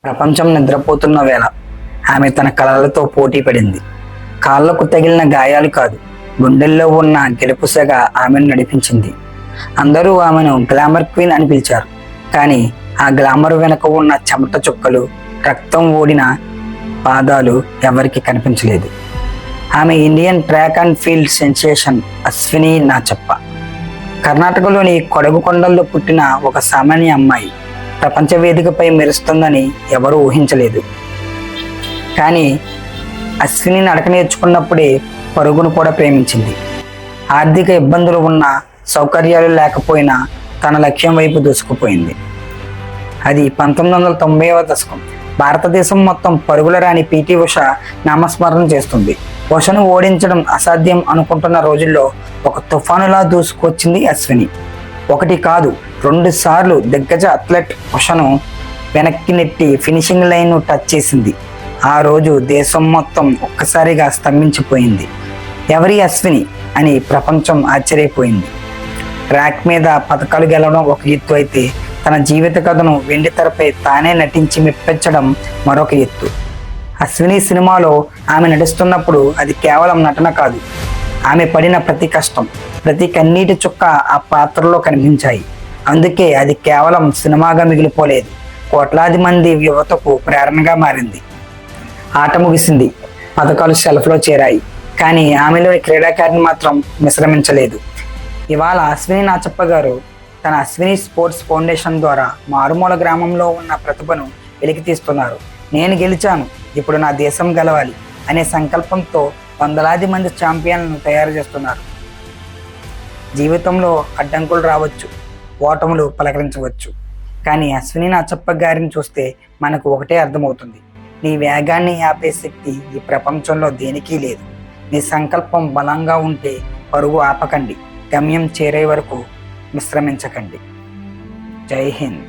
ప్రపంచం నిద్రపోతున్న వేళ ఆమె తన కలలతో పోటీ పడింది. కాళ్లకు తగిలిన గాయాలు కాదు, గుండెల్లో ఉన్న గెలుపుసగా ఆమెను నడిపించింది. అందరూ ఆమెను గ్లామర్ క్వీన్ అని పిలిచారు, కానీ ఆ గ్లామర్ వెనుక ఉన్న చెమట చుక్కలు, రక్తం ఓడిన పాదాలు ఎవరికి కనిపించలేదు. ఆమె Indian track and field sensation Ashwini Nachappa. కర్ణాటకలోని కొడగు కొండల్లో పుట్టిన ఒక సామాన్య అమ్మాయి ప్రపంచ వేదికపై మెరుస్తుందని ఎవరూ ఊహించలేదు. కానీ అశ్విని నడక నేర్చుకున్నప్పుడే పరుగును కూడా ప్రేమించింది. ఆర్థిక ఇబ్బందులు ఉన్న, సౌకర్యాలు లేకపోయినా తన లక్ష్యం వైపు దూసుకుపోయింది. అది 1990వ దశకం. భారతదేశం మొత్తం పరుగుల రాణి పిటి ఉష నామస్మరణ చేస్తుంది. ఉషను ఓడించడం అసాధ్యం అనుకుంటున్న రోజుల్లో ఒక తుఫానులా దూసుకొచ్చింది అశ్విని. ఒకటి కాదు, 2 సార్లు దిగ్గజ అథ్లెట్ ఉషను వెనక్కి నెట్టి ఫినిషింగ్ లైన్ టచ్ చేసింది. ఆ రోజు దేశం మొత్తం ఒక్కసారిగా స్తంభించిపోయింది. ఎవరి అశ్విని అని ప్రపంచం ఆశ్చర్యపోయింది. ట్రాక్ మీద పథకాలు గెలవడం ఒక ఎత్తు అయితే, తన జీవిత కథను వెండి తెరపై తానే నటించి మెప్పించడం మరొక ఎత్తు. అశ్విని సినిమాలో ఆమె నటిస్తున్నప్పుడు అది కేవలం నటన కాదు, ఆమె పడిన ప్రతి కష్టం, ప్రతి కన్నీటి చుక్క ఆ పాత్రలో కనిపించాయి. అందుకే అది కేవలం సినిమాగా మిగిలిపోలేదు, కోట్లాది మంది యువతకు ప్రేరణగా మారింది. ఆట ముగిసింది, పథకాలు షెల్ఫ్లో చేరాయి, కానీ ఆమెలోని క్రీడాకారిని మాత్రం విశ్రమించలేదు. ఇవాళ అశ్విని నాచప్ప గారు తన అశ్విని స్పోర్ట్స్ ఫౌండేషన్ ద్వారా మారుమూల గ్రామంలో ఉన్న ప్రతిభను వెలికి తీస్తున్నారు. నేను గెలిచాను, ఇప్పుడు నా దేశం గెలవాలి అనే సంకల్పంతో వందలాది మంది ఛాంపియన్లను తయారు చేస్తున్నారు. జీవితంలో అడ్డంకులు రావచ్చు, ఓటములు పలకరించవచ్చు, కానీ అశ్విని నాచప్ప గారిని చూస్తే మనకు ఒకటే అర్థమవుతుంది: నీ వేగాన్ని ఆపే శక్తి ఈ ప్రపంచంలో దేనికి లేదు. నీ సంకల్పం బలంగా ఉంటే పరుగు ఆపకండి, గమ్యం చేరే వరకు విశ్రమించకండి. జై హింద్.